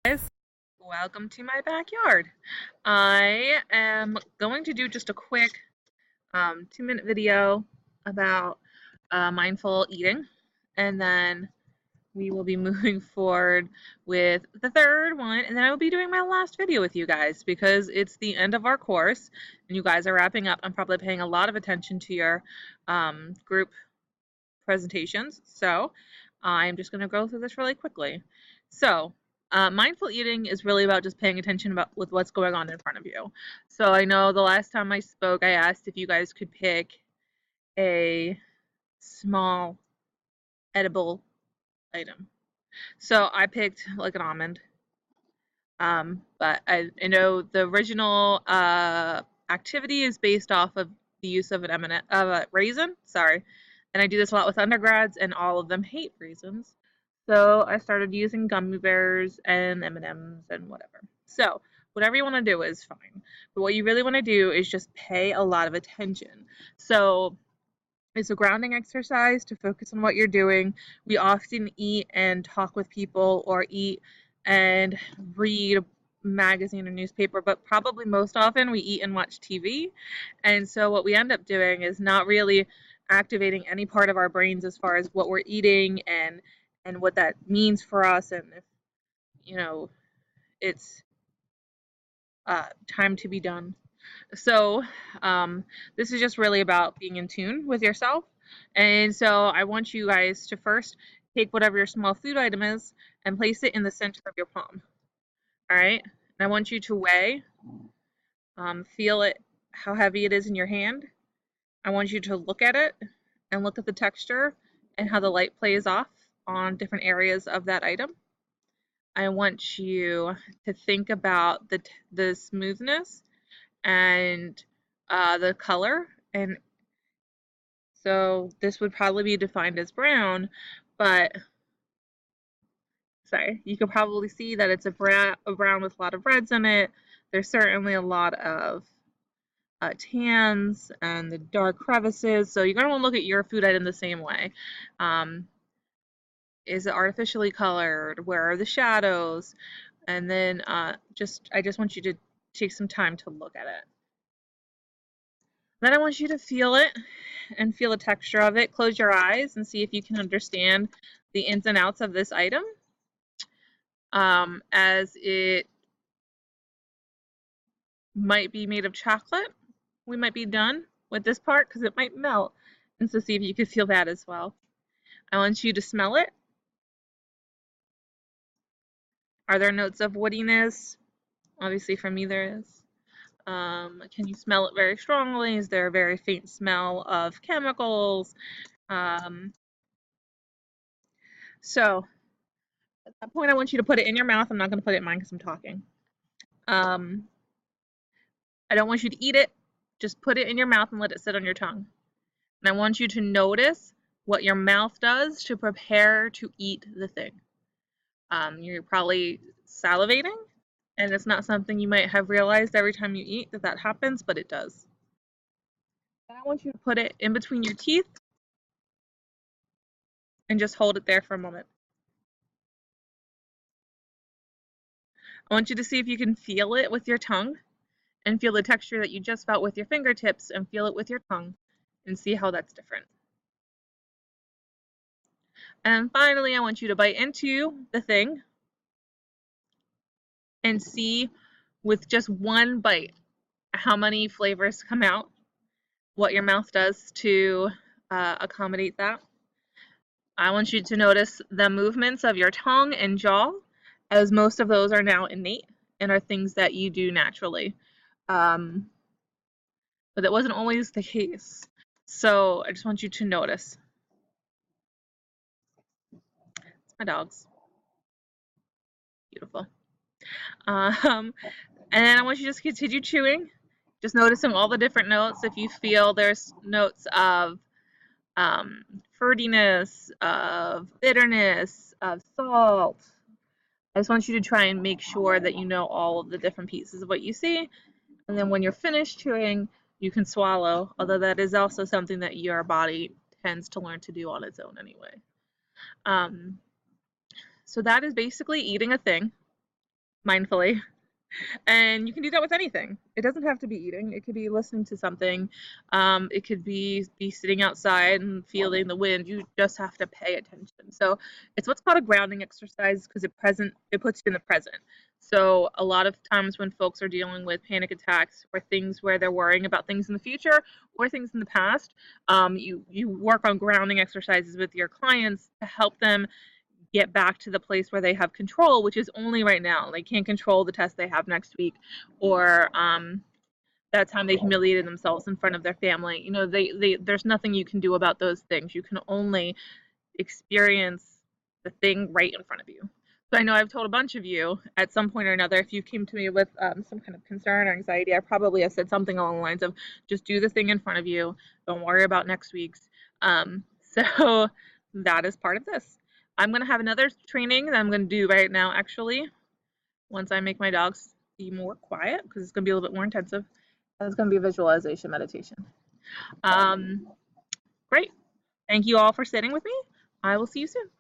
Guys, welcome to my backyard. I am going to do just a quick 2-minute video about mindful eating, and then we will be moving forward with the third one, and then I will be doing my last video with you guys because it's the end of our course and you guys are wrapping up. I'm probably paying a lot of attention to your group presentations, so I'm just going to go through this really quickly. So mindful eating is really about just paying attention with what's going on in front of you. So I know the last time I spoke, I asked if you guys could pick a small edible item. So I picked like an almond. But I know the original activity is based off of the use of a raisin. Sorry, and I do this a lot with undergrads, and all of them hate raisins. So I started using gummy bears and M&Ms and whatever. So whatever you want to do is fine. But what you really want to do is just pay a lot of attention. So it's a grounding exercise to focus on what you're doing. We often eat and talk with people or eat and read a magazine or newspaper, but probably most often we eat and watch TV. And so what we end up doing is not really activating any part of our brains as far as what we're eating and what that means for us, and if it's time to be done. So this is just really about being in tune with yourself. And so I want you guys to first take whatever your small food item is and place it in the center of your palm. All right. And I want you to weigh, feel it, how heavy it is in your hand. I want you to look at it and look at the texture and how the light plays off on different areas of that item. I want you to think about the smoothness and the color, and so this would probably be defined as brown, but sorry, you can probably see that it's a brown with a lot of reds in it. There's certainly a lot of tans and the dark crevices, so you're going to want to look at your food item the same way. Is it artificially colored? Where are the shadows? And then I just want you to take some time to look at it. Then I want you to feel it and feel the texture of it. Close your eyes and see if you can understand the ins and outs of this item. As it might be made of chocolate, we might be done with this part because it might melt. And so see if you can feel that as well. I want you to smell it. Are there notes of woodiness? Obviously for me there is. Can you smell it very strongly? Is there a very faint smell of chemicals? So at that point, I want you to put it in your mouth. I'm not going to put it in mine because I'm talking. I don't want you to eat it. Just put it in your mouth and let it sit on your tongue. And I want you to notice what your mouth does to prepare to eat the thing. You're probably salivating, and it's not something you might have realized every time you eat that happens, but it does. Then I want you to put it in between your teeth and just hold it there for a moment. I want you to see if you can feel it with your tongue and feel the texture that you just felt with your fingertips and feel it with your tongue and see how that's different. And finally, I want you to bite into the thing and see with just one bite how many flavors come out, what your mouth does to accommodate that. I want you to notice the movements of your tongue and jaw, as most of those are now innate and are things that you do naturally. But that wasn't always the case. So I just want you to notice. It's my dogs. Beautiful. And then I want you to just continue chewing, just noticing all the different notes. If you feel there's notes of fruitiness, of bitterness, of salt, I just want you to try and make sure that you know all of the different pieces of what you see. And then when you're finished chewing, you can swallow, although that is also something that your body tends to learn to do on its own anyway. So that is basically eating a thing. mindfully. And you can do that with anything. It doesn't have to be eating. It could be listening to something. It could be sitting outside and feeling the wind. You just have to pay attention. So it's what's called a grounding exercise because it puts you in the present. So a lot of times when folks are dealing with panic attacks or things where they're worrying about things in the future or things in the past, you work on grounding exercises with your clients to help them get back to the place where they have control, which is only right now. They can't control the test they have next week, or that time they humiliated themselves in front of their family. You know, there's nothing you can do about those things. You can only experience the thing right in front of you. So I know I've told a bunch of you at some point or another, if you came to me with some kind of concern or anxiety, I probably have said something along the lines of just do the thing in front of you. Don't worry about next week's. So that is part of this. I'm going to have another training that I'm going to do right now, actually, once I make my dogs be more quiet, because it's going to be a little bit more intensive. And it's going to be a visualization meditation. Great. Thank you all for sitting with me. I will see you soon.